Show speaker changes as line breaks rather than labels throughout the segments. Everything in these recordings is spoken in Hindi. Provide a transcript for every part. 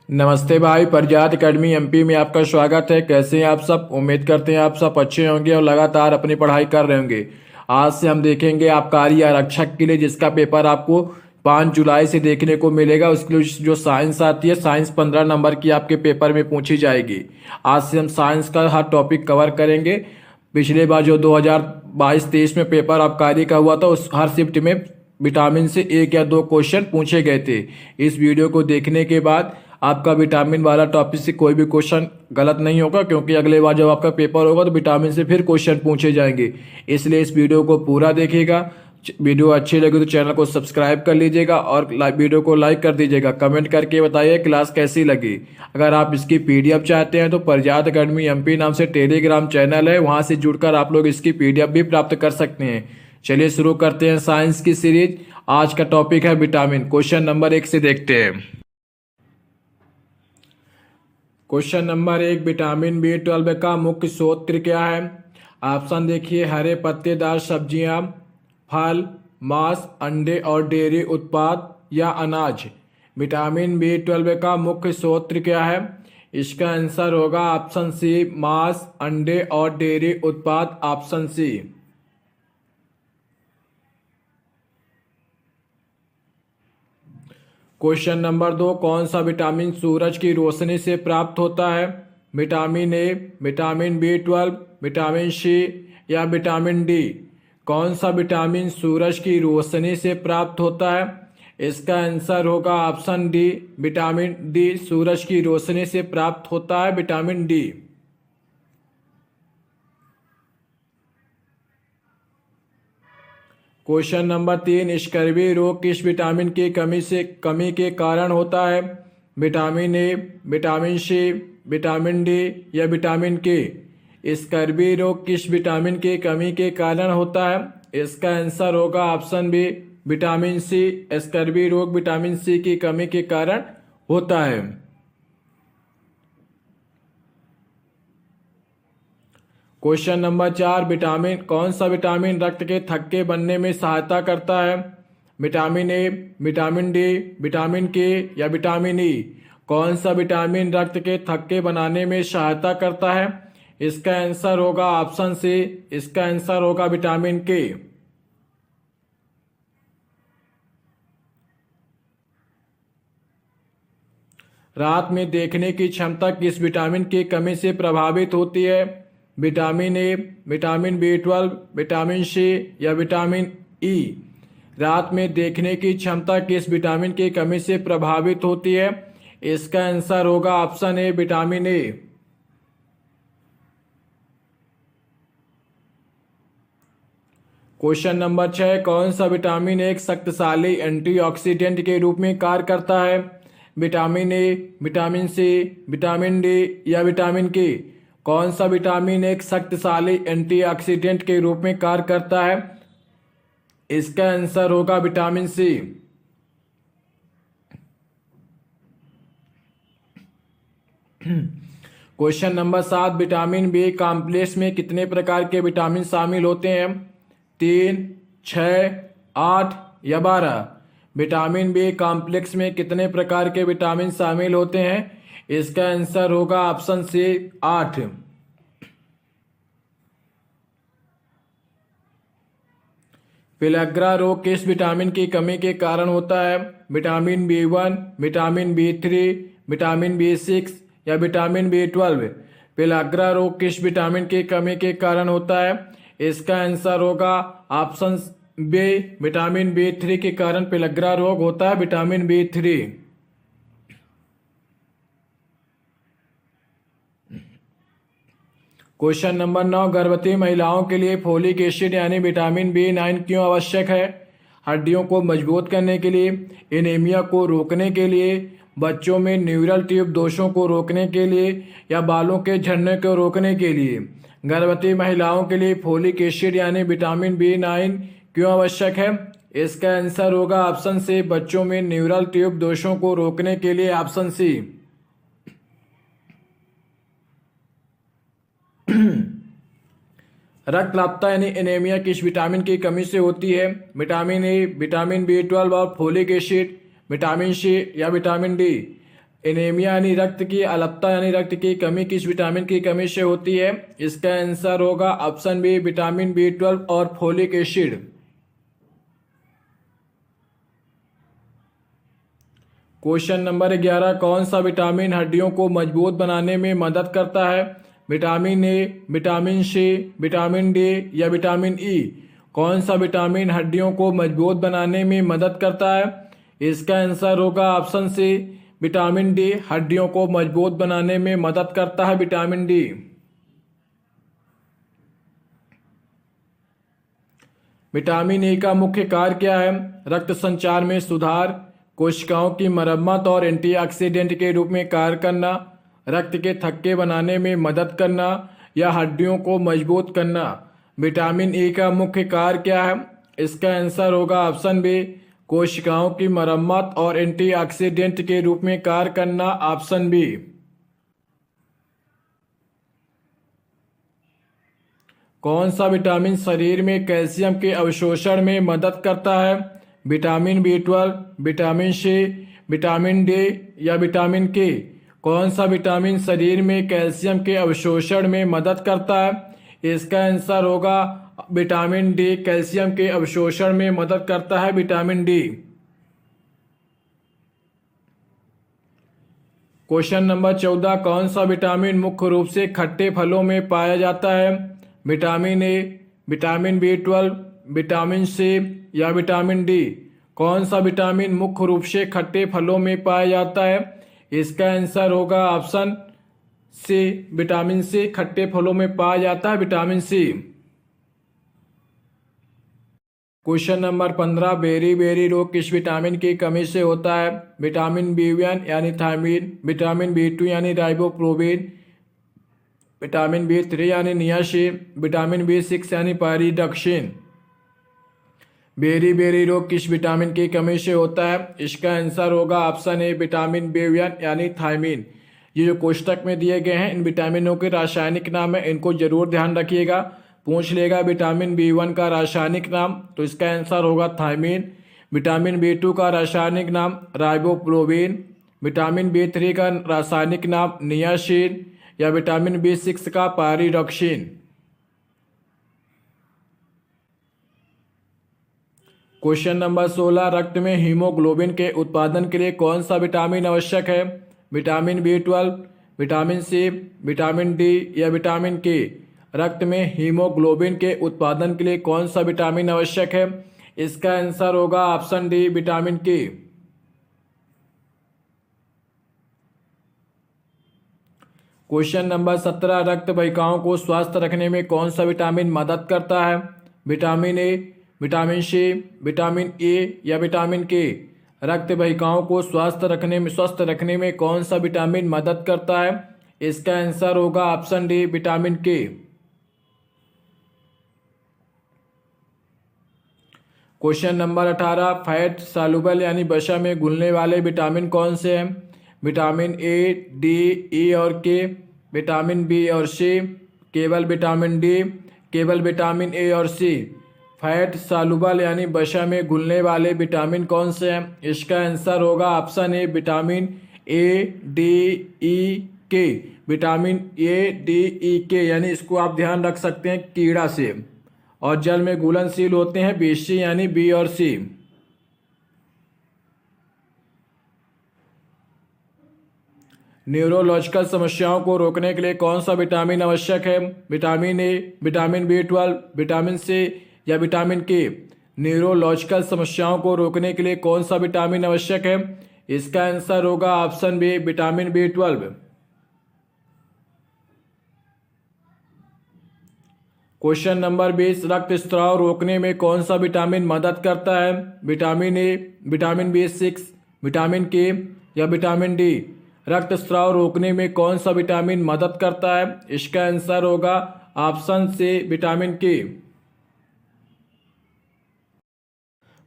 नमस्ते भाई। प्रजात एकेडमी एमपी में आपका स्वागत है। कैसे हैं आप सब? उम्मीद करते हैं आप सब अच्छे होंगे और लगातार अपनी पढ़ाई कर रहे होंगे। आज से हम देखेंगे आबकारी आरक्षक के लिए, जिसका पेपर आपको 5 जुलाई से देखने को मिलेगा। उसके लिए जो साइंस आती है, साइंस 15 नंबर की आपके पेपर में पूछी जाएगी। आज से हम साइंस का हर टॉपिक कवर करेंगे। पिछले बार जो 2022-23 में पेपर आबकारी का हुआ था, उस हर शिफ्ट में विटामिन से 1 या 2 क्वेश्चन पूछे गए थे। इस वीडियो को देखने के बाद आपका विटामिन वाला टॉपिक से कोई भी क्वेश्चन गलत नहीं होगा, क्योंकि अगले बार जब आपका पेपर होगा तो विटामिन से फिर क्वेश्चन पूछे जाएंगे। इसलिए इस वीडियो को पूरा देखिएगा। वीडियो अच्छी लगी तो चैनल को सब्सक्राइब कर लीजिएगा और वीडियो को लाइक कर दीजिएगा। कमेंट करके बताइए क्लास कैसी लगी। अगर आप इसकी पीडीएफ चाहते हैं तो प्रजात एकेडमी एमपी नाम से टेलीग्राम चैनल है, वहां से जुड़कर आप लोग इसकी पीडीएफ भी प्राप्त कर सकते हैं। चलिए शुरू करते हैं साइंस की सीरीज। आज का टॉपिक है विटामिन। क्वेश्चन नंबर 1 से देखते हैं। क्वेश्चन नंबर 1, विटामिन B12 का मुख्य स्रोत क्या है? ऑप्शन देखिए, हरे पत्तेदार सब्जियां, फल, मांस, अंडे और डेयरी उत्पाद या अनाज। विटामिन B12 का मुख्य स्रोत क्या है? इसका आंसर होगा ऑप्शन सी, मांस, अंडे और डेयरी उत्पाद। Option C. क्वेश्चन नंबर 2, कौन सा विटामिन सूरज की रोशनी से प्राप्त होता है? Vitamin A, vitamin B12, vitamin C या विटामिन डी। कौन सा विटामिन सूरज की रोशनी से प्राप्त होता है? इसका आंसर होगा ऑप्शन डी, विटामिन डी। सूरज की रोशनी से प्राप्त होता है vitamin D. Question number 3, scurvy रोग किस विटामिन की कमी के कारण होता है? Vitamin A, vitamin C, vitamin D या विटामिन के। स्कर्वी रोग किस विटामिन की कमी के कारण होता है? इसका आंसर होगा option B, vitamin C. Scurvy रोग विटामिन सी की कमी के कारण होता है। क्वेश्चन नंबर 4, कौन सा विटामिन रक्त के थक्के बनने में सहायता करता है? Vitamin A, vitamin D, vitamin के या विटामिन ई। कौन सा विटामिन रक्त के थक्के बनाने में सहायता करता है? इसका आंसर होगा ऑप्शन सी। इसका आंसर होगा विटामिन के। रात में देखने की क्षमता किस विटामिन की कमी से प्रभावित होती है? Vitamin A, vitamin B12, vitamin C या विटामिन ई। रात में देखने की क्षमता किस विटामिन की कमी से प्रभावित होती है? इसका आंसर होगा option A, vitamin A. Question number 6, कौन सा विटामिन एक शक्तिशाली एंटीऑक्सीडेंट के रूप में कार्य करता है? Vitamin A, vitamin C, vitamin D या विटामिन के। कौन सा विटामिन एक शक्तिशाली एंटीऑक्सीडेंट के रूप में कार्य करता है? इसका आंसर होगा vitamin C. Question number 7, vitamin B complex में कितने प्रकार के विटामिन शामिल होते हैं? 3, 6, 8 या 12। विटामिन बी कॉम्प्लेक्स में कितने प्रकार के विटामिन शामिल होते हैं? इसका आंसर होगा ऑप्शन सी, 8। पेलाग्रा रोग किस विटामिन की कमी के कारण होता है? Vitamin B1, vitamin B3, vitamin B6 या विटामिन B12। पेलाग्रा रोग किस विटामिन की कमी के कारण होता है? इसका आंसर होगा ऑप्शन बी, विटामिन B3 के कारण पेलाग्रा रोग होता है, विटामिन B3। क्वेश्चन नंबर 9, गर्भवती महिलाओं के लिए फोलिक एसिड यानी विटामिन B9 क्यों आवश्यक है? हड्डियों को मजबूत करने के लिए, एनीमिया को रोकने के लिए, बच्चों में न्यूरल ट्यूब दोषों को रोकने के लिए या बालों के झड़ने को रोकने के लिए। गर्भवती महिलाओं के लिए फोलिक एसिड यानी विटामिन B9 क्यों आवश्यक है? इसका आंसर होगा ऑप्शन सी, बच्चों में न्यूरल ट्यूब दोषों को रोकने के लिए। Option C. रक्तलापता यानी एनीमिया किस विटामिन की कमी से होती है? विटामिन ए, विटामिन B12 और फोलिक एसिड, विटामिन सी या विटामिन डी। एनीमिया यानी रक्त की अल्पता यानी रक्त की कमी किस विटामिन की कमी से होती है? इसका आंसर होगा ऑप्शन बी विटामिन B12 और फोलिक एसिड। क्वेश्चन नंबर 11, कौन सा विटामिन हड्डियों को मजबूत बनाने में मदद करता है? Vitamin A, vitamin C, vitamin D या विटामिन ई? कौन सा विटामिन हड्डियों को मजबूत बनाने में मदद करता है? इसका आंसर होगा ऑप्शन सी विटामिन डी। हड्डियों को मजबूत बनाने में मदद करता है विटामिन डी। विटामिन ए का मुख्य कार्य क्या है? रक्त संचार में सुधार, कोशिकाओं की मरम्मत और एंटीऑक्सीडेंट के रूप में कार्य करना, रक्त के थक्के बनाने में मदद करना या हड्डियों को मजबूत करना। विटामिन ए का मुख्य कार्य क्या है? इसका आंसर होगा ऑप्शन बी कोशिकाओं की मरम्मत और एंटीऑक्सीडेंट के रूप में कार्य करना, ऑप्शन बी। कौन सा विटामिन शरीर में कैल्शियम के अवशोषण में मदद करता है? Vitamin B12, vitamin C, vitamin D या विटामिन के? कौन सा विटामिन शरीर में कैल्शियम के अवशोषण में मदद करता है? इसका आंसर होगा विटामिन डी। कैल्शियम के अवशोषण में मदद करता है विटामिन डी। क्वेश्चन नंबर 14, कौन सा विटामिन मुख्य रूप से खट्टे फलों में पाया जाता है? Vitamin A, vitamin B12, vitamin C या विटामिन डी? कौन सा विटामिन मुख्य रूप से खट्टे फलों में पाया जाता है? इसका आंसर होगा ऑप्शन सी विटामिन सी। खट्टे फलों में पाया जाता है vitamin C. Question number 15, beriberi रोग किस विटामिन की कमी से होता है? विटामिन B1 यानी थायमीन, विटामिन B2 यानी राइबोफ्लोविन, विटामिन B3 यानी नियासिन, विटामिन B6 यानी पायरिडॉक्सिन। बेरी बेरी रोग किस विटामिन की कमी से होता है? इसका आंसर होगा ऑप्शन ए विटामिन B1 यानी थायमीन। ये जो कोष्टक में दिए गए हैं इन विटामिनों के रासायनिक नाम है, इनको जरूर ध्यान रखिएगा। पूछ लेगा विटामिन B1 का रासायनिक नाम, तो इसका आंसर होगा थायमीन। विटामिन B2 का रासायनिक नाम राइबोफ्लोविन, विटामिन B3 का रासायनिक नाम नियासिन या विटामिन B6 का पायरिडॉक्सिन। क्वेश्चन नंबर 16, रक्त में हीमोग्लोबिन के उत्पादन के लिए कौन सा विटामिन आवश्यक है? Vitamin B12, vitamin C, vitamin D या विटामिन के? रक्त में हीमोग्लोबिन के उत्पादन के लिए कौन सा विटामिन आवश्यक है? इसका आंसर होगा ऑप्शन डी विटामिन के। क्वेश्चन नंबर 17, रक्त वाहिकाओं को स्वस्थ रखने में कौन सा विटामिन मदद करता है? Vitamin A, vitamin C, vitamin A या विटामिन के? रक्त वाहिकाओं को स्वस्थ रखने में कौन सा विटामिन मदद करता है? इसका आंसर होगा ऑप्शन डी विटामिन के। क्वेश्चन नंबर 18, फैट सॉल्युबल यानी वसा में घुलने वाले विटामिन कौन से हैं? विटामिन ए, डी, ई और के, विटामिन बी और सी, केवल विटामिन डी, केवल विटामिन ए और सी? फैट सॉल्युबल यानी वसा में घुलने वाले विटामिन कौन से हैं? इसका आंसर होगा option A vitamin A, D, E, K. Vitamin A, D, E, के यानी इसको आप ध्यान रख सकते हैं कीड़ा से, और जल में घुलनशील होते हैं BC यानी बी और सी। न्यूरोलॉजिकल समस्याओं को रोकने के लिए कौन सा विटामिन आवश्यक है? Vitamin A, vitamin B12, vitamin C या विटामिन के? न्यूरोलॉजिकल समस्याओं को रोकने के लिए कौन सा विटामिन आवश्यक है? इसका आंसर होगा option B vitamin B12। Question number 20, रक्तस्राव रोकने में कौन सा विटामिन मदद करता है? Vitamin A, vitamin B6, vitamin के या विटामिन डी? रक्तस्राव रोकने में कौन सा विटामिन मदद करता है? इसका आंसर होगा ऑप्शन सी विटामिन के।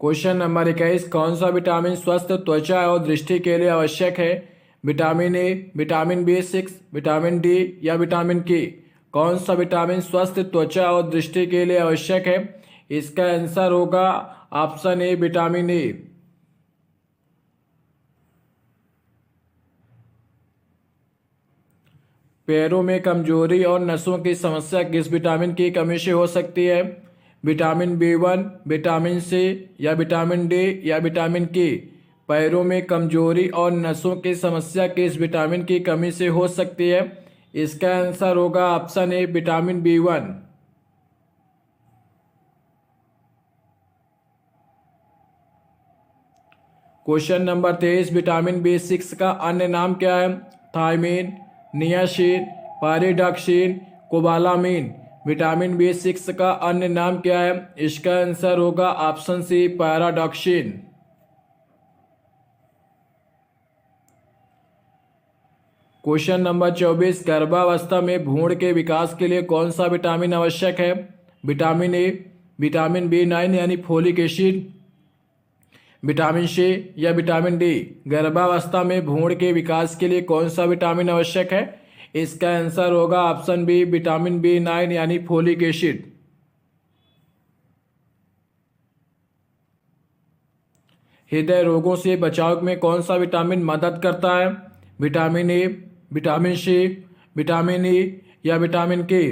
क्वेश्चन नंबर 21, कौन सा विटामिन स्वस्थ त्वचा और दृष्टि के लिए आवश्यक है? Vitamin A, vitamin B6, vitamin D या विटामिन के? कौन सा विटामिन स्वस्थ त्वचा और दृष्टि के लिए आवश्यक है? इसका आंसर होगा ऑप्शन ए विटामिन ए। पैरों में कमजोरी और नसों की समस्या किस विटामिन की कमी से हो सकती है? विटामिन B1, विटामिन सी या विटामिन डी या विटामिन के? पैरों में कमजोरी और नसों की समस्या किस विटामिन की कमी से हो सकती है? इसका आंसर होगा option A vitamin B1। Question number 23, vitamin B6 का अन्य नाम क्या है? Thiamine, niacin, pyridoxine, cobalamin. Vitamin B6 का अन्य नाम क्या है? इसका आंसर होगा option C paradoxin. Question number 24, गर्भावस्था में भ्रूण के विकास के लिए कौन सा विटामिन आवश्यक है? विटामिन ए, विटामिन B9 यानी फोलिक एसिड, विटामिन सी या विटामिन डी? गर्भावस्था में भ्रूण के विकास के लिए कौन सा विटामिन आवश्यक है? इसका आंसर होगा ऑप्शन बी विटामिन B9 यानी फोलिक एसिड। हृदय रोगों से बचाव में कौन सा विटामिन मदद करता है? Vitamin A, vitamin C, vitamin E या विटामिन के?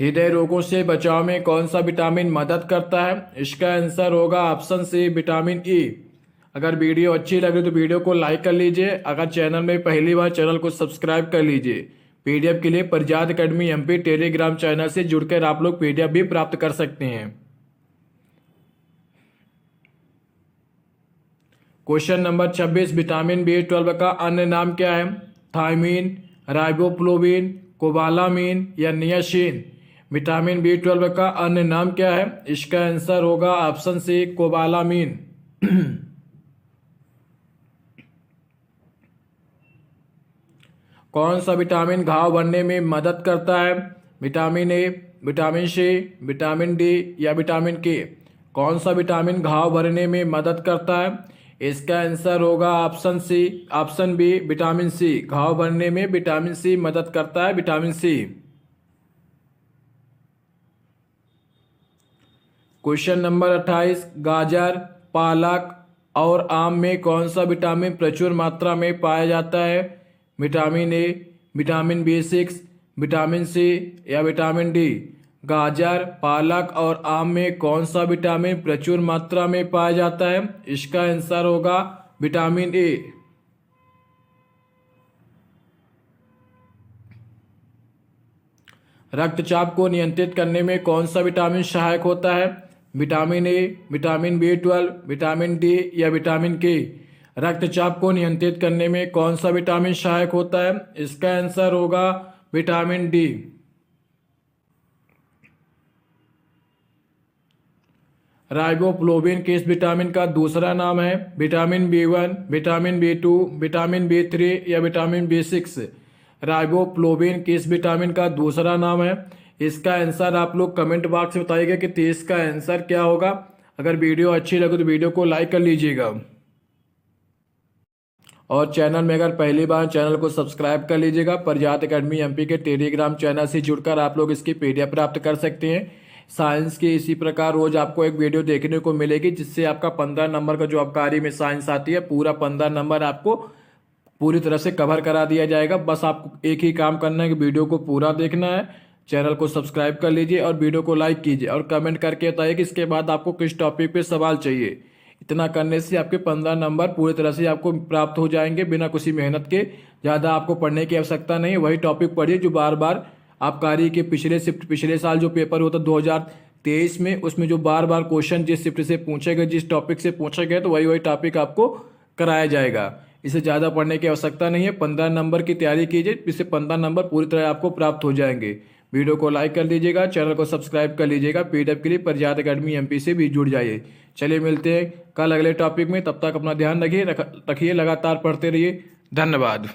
हृदय रोगों से बचाव में कौन सा विटामिन मदद करता है? इसका आंसर होगा ऑप्शन सी विटामिन ई। अगर वीडियो अच्छी लगे तो वीडियो को लाइक कर लीजिए। अगर चैनल में पहली बार चैनल को सब्सक्राइब कर लीजिए। पीडीएफ के लिए प्रजात अकेडमी एमपी टेलीग्राम चैनल से जुड़कर आप लोग पीडीएफ भी प्राप्त कर सकते हैं। क्वेश्चन नंबर 26, विटामिन B12 का अन्य नाम क्या है? थायमीन, राइबोफ्लोविन, कोबालामीन या नियासिन? विटामिन B12 का अन्य नाम क्या है? इसका आंसर होगा ऑप्शन सी कोबालामीन। कौन सा विटामिन घाव भरने में मदद करता है? Vitamin A, vitamin C, vitamin D या विटामिन के? कौन सा विटामिन घाव भरने में मदद करता है? इसका आंसर होगा ऑप्शन बी विटामिन सी। घाव भरने में विटामिन सी मदद करता है, विटामिन सी। क्वेश्चन नंबर 28, गाजर, पालक और आम में कौन सा विटामिन प्रचुर मात्रा में पाया जाता है? Vitamin A, vitamin B6, vitamin C या विटामिन डी? गाजर, पालक और आम में कौन सा विटामिन प्रचुर मात्रा में पाया जाता है? इसका आंसर होगा विटामिन ए। रक्तचाप को नियंत्रित करने में कौन सा विटामिन सहायक होता है? Vitamin A, vitamin B12, vitamin D या विटामिन के? रक्तचाप को नियंत्रित करने में कौन सा विटामिन सहायक होता है? इसका आंसर होगा विटामिन डी। राइबोफ्लोविन किस विटामिन का दूसरा नाम है? Vitamin B1, vitamin B2, vitamin B3 या विटामिन B6? राइबोफ्लोविन किस विटामिन का दूसरा नाम है? इसका आंसर आप लोग कमेंट बॉक्स में बताइएगा कि 23 का आंसर क्या होगा। अगर वीडियो अच्छी लगे तो वीडियो को लाइक कर लीजिएगा और चैनल में अगर पहली बार चैनल को सब्सक्राइब कर लीजिएगा। प्रजात अकेडमी एमपी के टेलीग्राम चैनल से जुड़कर आप लोग इसकी पीडीएफ प्राप्त कर सकते हैं। साइंस की इसी प्रकार रोज आपको एक वीडियो देखने को मिलेगी जिससे आपका 15 नंबर का जो अबकारी में साइंस आती है पूरा 15 नंबर आपको पूरी तरह से कवर करा दिया जाएगा। बस आपको एक ही काम करना है कि वीडियो को पूरा देखना है, चैनल को सब्सक्राइब कर लीजिए और वीडियो को लाइक कीजिए और कमेंट करके बताइए कि इसके बाद आपको किस टॉपिक पे सवाल चाहिए। इतना करने से आपके 15 नंबर पूरी तरह से आपको प्राप्त हो जाएंगे बिना किसी मेहनत के। ज़्यादा आपको पढ़ने की आवश्यकता नहीं है, वही टॉपिक पढ़िए जो बार बार आबकारी के पिछले साल जो पेपर होता 2023 में, उसमें जो बार बार क्वेश्चन जिस शिफ्ट से पूछे गए, जिस टॉपिक से पूछे गए, तो वही टॉपिक आपको कराया जाएगा। इसे ज़्यादा पढ़ने की आवश्यकता नहीं है। 15 नंबर की तैयारी कीजिए, इससे 15 नंबर पूरी तरह आपको प्राप्त हो जाएंगे। वीडियो को लाइक कर लीजिएगा, चैनल को सब्सक्राइब कर लीजिएगा। पीडीएफ के लिए प्रजात अकेडमी एमपी से भी जुड़ जाइए। चलिए मिलते हैं कल अगले टॉपिक में, तब तक अपना ध्यान रखिए, लगातार पढ़ते रहिए। धन्यवाद।